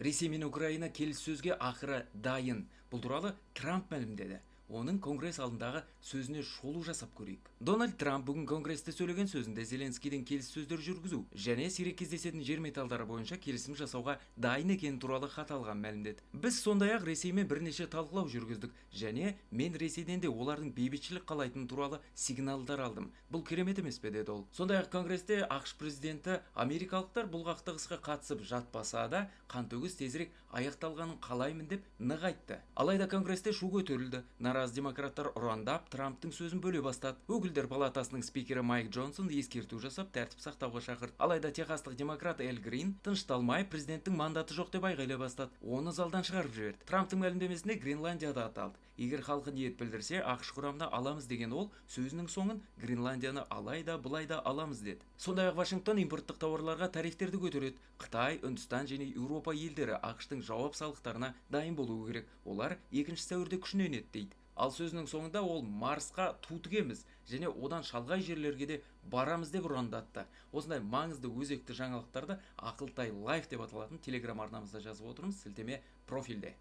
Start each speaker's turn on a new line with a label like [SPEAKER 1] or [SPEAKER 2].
[SPEAKER 1] Ресей мен Украина келіссөзге ақыры дайын. Бұл туралы Трамп мәлімдеді. Оның Конгресс алдындағы сөзіне шолу жасап көрейік. Дональд Трамп бүгін Конгрессте сөйлеген сөзінде Зеленскийдің келіссөздер жүргізу және сирек кездесетін жер металдары бойынша келісім жасауға дайын екені туралы хат алған мәлімдеді. Біз сондай-ақ Ресеймен бірнеше талқылау жүргіздік және мен Ресейден де олардың бейбітшілік қалайтыны туралы сигналдар алдым. Бұл керемет емес пе, деді ол. Сондай-ақ Конгресте ақш президенті америкалықтар бұл қақтығысқа қатысып жатпаса да қантөгіс тезірек аяқталғанын қалаймын деп нық айтты. Алайда Конгресте шу көтерілді. Наразы демократтар ұрандап Трамптың сөзін бөле бастады. Өкілдер палатасының спикері Майк Джонсон ескерту жасап тәртіп сақтауға шақырды. Алайда техастық демократ Эль Грин тынышталмай президенттің мандаты жоқ деп айғайлай бастады. Оны залдан шығарып жіберді. Трамптың мәлімдемесінде Гренландияда аталды. Егер халқы ниет білдірсе, ақш құрамына аламыз деген ол сөзінің соңын Гренландияны алайда былайда аламыз деді. Сондай-ақ Вашингтон импорттық тауарларға тарифтерді көтереді. Қытай, Үндістан және Еуропа елдері ақштың жауап салықтарына дайын болуы керек. Олар 2 сәуірде күшіне енеді дейді. Ал сөзінің соңында ол Марсқа ту тігеміз және одан шалғай жерлерге де барамыз деп ұрандатты. Осындай маңызды өзекті жаңалықтарды Ақылтай лайф деп аталатын телеграм арнамызда жазып отырмыз, сілтеме профилде.